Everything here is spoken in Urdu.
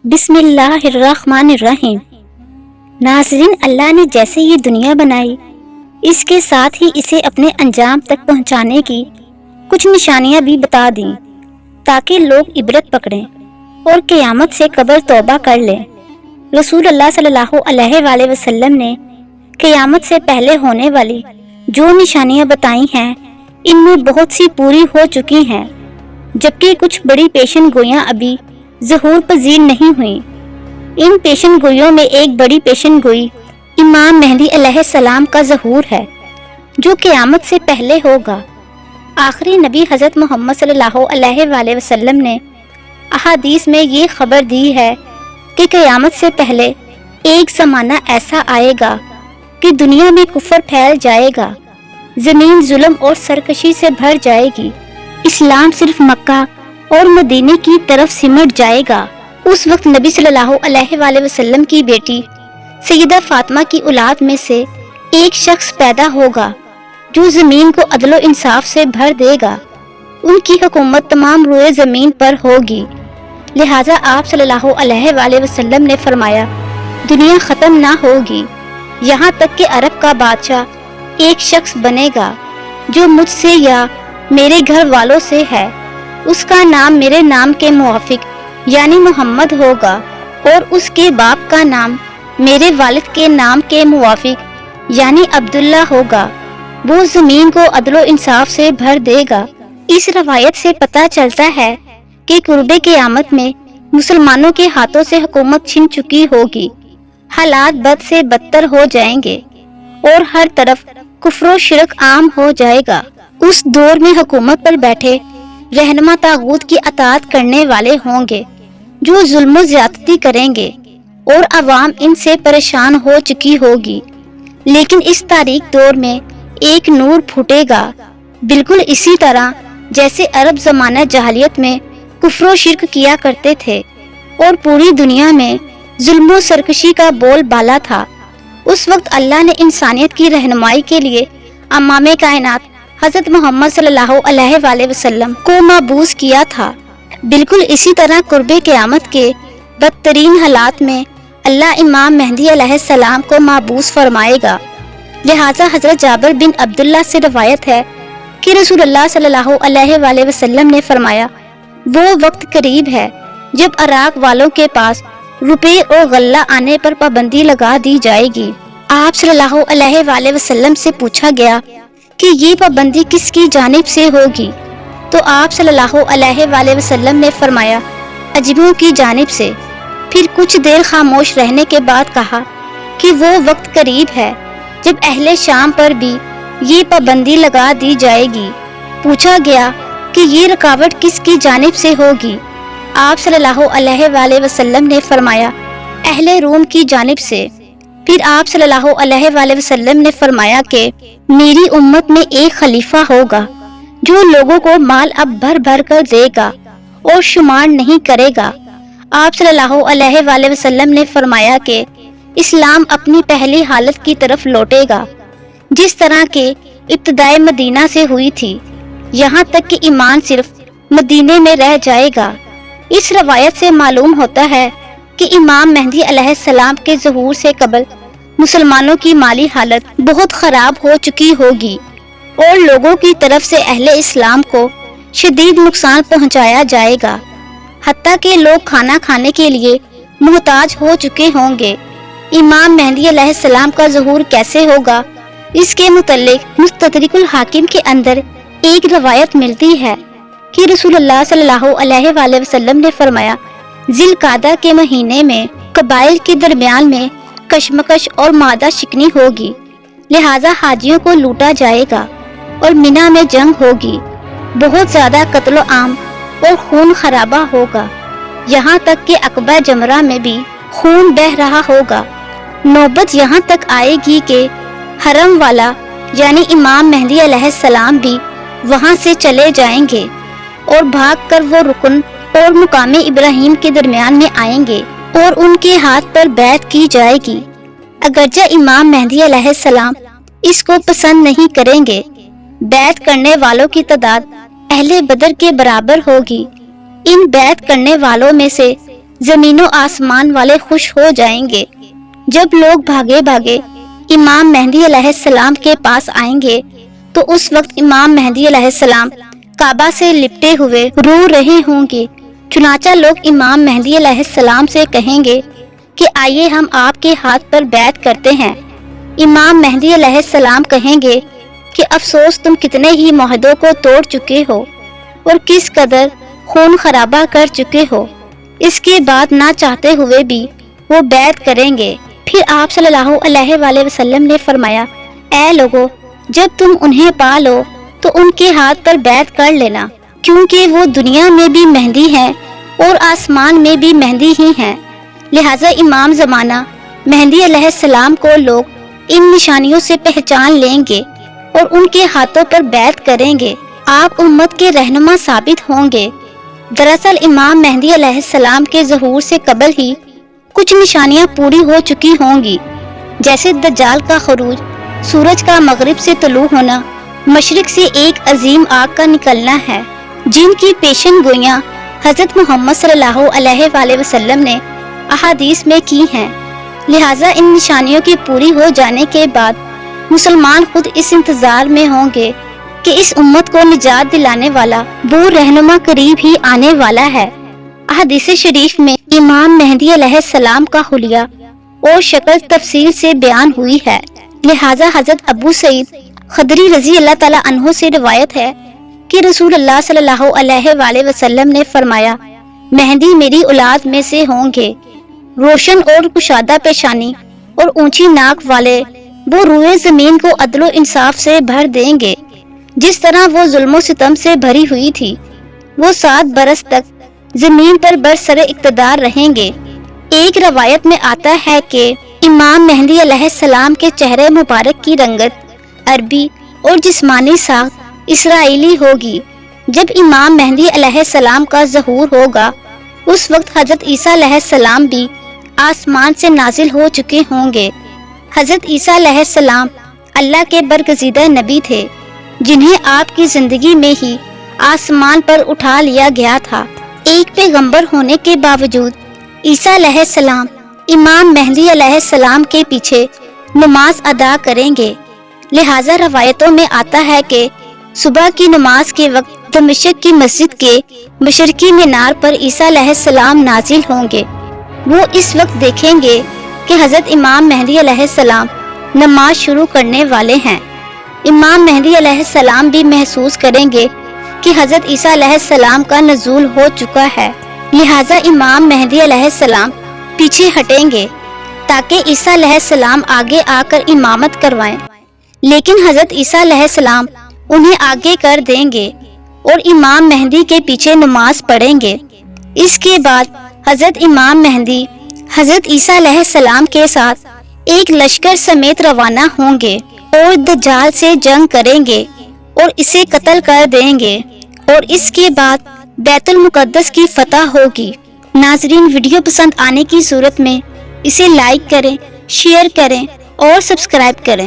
بسم اللہ الرحمن الرحیم۔ ناظرین، اللہ نے جیسے یہ دنیا بنائی، اس کے ساتھ ہی اسے اپنے انجام تک پہنچانے کی کچھ نشانیاں بھی بتا دیں تاکہ لوگ عبرت پکڑیں اور قیامت سے قبل توبہ کر لیں۔ رسول اللہ صلی اللہ علیہ وآلہ وسلم نے قیامت سے پہلے ہونے والی جو نشانیاں بتائی ہیں، ان میں بہت سی پوری ہو چکی ہیں، جبکہ کچھ بڑی پیشن گوئیاں ابھی ظہور پذیر نہیں ہوئیں۔ ان پیشن گوئیوں میں ایک بڑی پیشن گوئی امام مہدی علیہ السلام کا ظہور ہے، جو قیامت سے پہلے ہوگا۔ آخری نبی حضرت محمد صلی اللہ علیہ وآلہ وسلم نے احادیث میں یہ خبر دی ہے کہ قیامت سے پہلے ایک زمانہ ایسا آئے گا کہ دنیا میں کفر پھیل جائے گا، زمین ظلم اور سرکشی سے بھر جائے گی، اسلام صرف مکہ اور مدینے کی طرف سمٹ جائے گا۔ اس وقت نبی صلی اللہ علیہ وآلہ وسلم کی بیٹی سیدہ فاطمہ کی اولاد میں سے ایک شخص پیدا ہوگا جو زمین کو عدل و انصاف سے بھر دے گا۔ ان کی حکومت تمام روئے زمین پر ہوگی۔ لہٰذا آپ صلی اللہ علیہ وآلہ وسلم نے فرمایا، دنیا ختم نہ ہوگی یہاں تک کہ عرب کا بادشاہ ایک شخص بنے گا جو مجھ سے یا میرے گھر والوں سے ہے، اس کا نام میرے نام کے موافق یعنی محمد ہوگا، اور اس کے باپ کا نام میرے والد کے نام کے موافق یعنی عبداللہ ہوگا۔ وہ زمین کو عدل و انصاف سے بھر دے گا۔ اس روایت سے پتہ چلتا ہے کہ قرب قیامت میں مسلمانوں کے ہاتھوں سے حکومت چھن چکی ہوگی، حالات بد سے بدتر ہو جائیں گے اور ہر طرف کفر و شرک عام ہو جائے گا۔ اس دور میں حکومت پر بیٹھے رہنما طاغوت کی اطاعت کرنے والے ہوں گے جو ظلم و زیادتی کریں گے، اور عوام ان سے پریشان ہو چکی ہوگی۔ لیکن اس تاریک دور میں ایک نور پھوٹے گا، بالکل اسی طرح جیسے عرب زمانہ جاہلیت میں کفر و شرک کیا کرتے تھے اور پوری دنیا میں ظلم و سرکشی کا بول بالا تھا۔ اس وقت اللہ نے انسانیت کی رہنمائی کے لیے امام کائنات حضرت محمد صلی اللہ علیہ وآلہ وسلم کو مبعوث کیا تھا۔ بالکل اسی طرح قرب قیامت کے بدترین حالات میں اللہ امام مہدی علیہ السلام کو مبعوث فرمائے گا۔ لہٰذا حضرت جابر بن عبداللہ سے روایت ہے کہ رسول اللہ صلی اللہ علیہ وآلہ وسلم نے فرمایا، وہ وقت قریب ہے جب عراق والوں کے پاس روپے اور غلہ آنے پر پابندی لگا دی جائے گی۔ آپ صلی اللہ علیہ وآلہ وسلم سے پوچھا گیا کہ یہ پابندی کس کی جانب سے ہوگی، تو آپ صلی اللہ علیہ وآلہ وسلم نے فرمایا، اجمیوں کی جانب سے۔ پھر کچھ دیر خاموش رہنے کے بعد کہا کہ وہ وقت قریب ہے جب اہل شام پر بھی یہ پابندی لگا دی جائے گی۔ پوچھا گیا کہ یہ رکاوٹ کس کی جانب سے ہوگی؟ آپ صلی اللہ علیہ وآلہ وسلم نے فرمایا، اہل روم کی جانب سے۔ پھر آپ صلی اللہ علیہ وآلہ وسلم نے فرمایا کہ میری امت میں ایک خلیفہ ہوگا جو لوگوں کو مال اب بھر بھر کر دے گا اور شمار نہیں کرے گا۔ آپ صلی اللہ علیہ وآلہ وسلم نے فرمایا کہ اسلام اپنی پہلی حالت کی طرف لوٹے گا جس طرح کہ ابتدائے مدینہ سے ہوئی تھی، یہاں تک کہ ایمان صرف مدینے میں رہ جائے گا۔ اس روایت سے معلوم ہوتا ہے کہ امام مہدی علیہ السلام کے ظہور سے قبل مسلمانوں کی مالی حالت بہت خراب ہو چکی ہوگی اور لوگوں کی طرف سے اہل اسلام کو شدید نقصان پہنچایا جائے گا، حتیٰ کہ لوگ کھانا کھانے کے لیے محتاج ہو چکے ہوں گے۔ امام مہدی علیہ السلام کا ظہور کیسے ہوگا، اس کے متعلق مستدرک الحاکم کے اندر ایک روایت ملتی ہے کہ رسول اللہ صلی اللہ علیہ وآلہ وسلم نے فرمایا، ذی القعدہ کے مہینے میں قبائل کے درمیان میں کشمکش اور معدہ شکنی ہوگی، لہٰذا حاجیوں کو لوٹا جائے گا اور منی میں جنگ ہوگی، بہت زیادہ قتل و عام اور خون خرابہ ہوگا، یہاں تک کہ عقبہ جمرہ میں بھی خون بہہ رہا ہوگا۔ نوبت یہاں تک آئے گی کہ حرم والا یعنی امام مہدی علیہ السلام بھی وہاں سے چلے جائیں گے اور بھاگ کر وہ رکن اور مقام ابراہیم کے درمیان میں آئیں گے اور ان کے ہاتھ پر بیعت کی جائے گی۔ اگرچہ امام مہدی علیہ السلام اس کو پسند نہیں کریں گے، بیعت کرنے والوں کی تعداد اہل بدر کے برابر ہوگی۔ ان بیعت کرنے والوں میں سے زمین و آسمان والے خوش ہو جائیں گے۔ جب لوگ بھاگے بھاگے امام مہدی علیہ السلام کے پاس آئیں گے تو اس وقت امام مہدی علیہ السلام کعبہ سے لپٹے ہوئے رو رہے ہوں گے۔ چنانچہ لوگ امام مہدی علیہ السلام سے کہیں گے کہ آئیے ہم آپ کے ہاتھ پر بیعت کرتے ہیں۔ امام مہدی علیہ السلام کہیں گے کہ افسوس، تم کتنے ہی معاہدوں کو توڑ چکے ہو اور کس قدر خون خرابہ کر چکے ہو۔ اس کے بعد نہ چاہتے ہوئے بھی وہ بیعت کریں گے۔ پھر آپ صلی اللہ علیہ وآلہ وسلم نے فرمایا، اے لوگو، جب تم انہیں پا لو تو ان کے ہاتھ پر بیعت کر لینا، کیونکہ وہ دنیا میں بھی مہدی ہیں اور آسمان میں بھی مہدی ہی ہیں۔ لہٰذا امام زمانہ مہدی علیہ السلام کو لوگ ان نشانیوں سے پہچان لیں گے اور ان کے ہاتھوں پر بیعت کریں گے۔ آپ امت کے رہنما ثابت ہوں گے۔ دراصل امام مہدی علیہ السلام کے ظہور سے قبل ہی کچھ نشانیاں پوری ہو چکی ہوں گی، جیسے دجال کا خروج، سورج کا مغرب سے طلوع ہونا، مشرق سے ایک عظیم آگ کا نکلنا ہے، جن کی پیشن گوئیاں حضرت محمد صلی اللہ علیہ وآلہ وسلم نے احادیث میں کی ہیں۔ لہٰذا ان نشانیوں کی پوری ہو جانے کے بعد مسلمان خود اس انتظار میں ہوں گے کہ اس امت کو نجات دلانے والا وہ رہنما قریب ہی آنے والا ہے۔ احادیث شریف میں امام مہدی علیہ السلام کا حلیہ اور شکل تفصیل سے بیان ہوئی ہے۔ لہٰذا حضرت ابو سعید خدری رضی اللہ تعالیٰ عنہ سے روایت ہے کہ رسول اللہ صلی اللہ علیہ وآلہ وسلم نے فرمایا، مہدی میری اولاد میں سے ہوں گے، روشن اور کشادہ پیشانی اور اونچی ناک والے، وہ روئے زمین کو عدل و انصاف سے بھر دیں گے جس طرح وہ ظلم و ستم سے بھری ہوئی تھی۔ وہ 7 برس تک زمین پر برسر اقتدار رہیں گے۔ ایک روایت میں آتا ہے کہ امام مہدی علیہ السلام کے چہرے مبارک کی رنگت عربی اور جسمانی ساخت اسرائیلی ہوگی۔ جب امام مہدی علیہ السلام کا ظہور ہوگا اس وقت حضرت عیسیٰ علیہ السلام بھی آسمان سے نازل ہو چکے ہوں گے۔ حضرت عیسیٰ علیہ السلام اللہ کے برگزیدہ نبی تھے، جنہیں آپ کی زندگی میں ہی آسمان پر اٹھا لیا گیا تھا۔ ایک پیغمبر ہونے کے باوجود عیسیٰ علیہ السلام امام مہدی علیہ السلام کے پیچھے نماز ادا کریں گے۔ لہٰذا روایتوں میں آتا ہے کہ صبح کی نماز کے وقت دمشق کی مسجد کے مشرقی مینار پر عیسیٰ علیہ السلام نازل ہوں گے۔ وہ اس وقت دیکھیں گے کہ حضرت امام مہدی علیہ السلام نماز شروع کرنے والے ہیں۔ امام مہدی علیہ السلام بھی محسوس کریں گے کہ حضرت عیسیٰ علیہ السلام کا نزول ہو چکا ہے۔ لہٰذا امام مہدی علیہ السلام پیچھے ہٹیں گے تاکہ عیسیٰ علیہ السلام آگے آ کر امامت کروائیں، لیکن حضرت عیسیٰ علیہ السلام انہیں آگے کر دیں گے اور امام مہدی کے پیچھے نماز پڑھیں گے۔ اس کے بعد حضرت امام مہدی حضرت عیسیٰ علیہ السلام کے ساتھ ایک لشکر سمیت روانہ ہوں گے اور دجال سے جنگ کریں گے اور اسے قتل کر دیں گے، اور اس کے بعد بیت المقدس کی فتح ہوگی۔ ناظرین، ویڈیو پسند آنے کی صورت میں اسے لائک کریں، شیئر کریں اور سبسکرائب کریں۔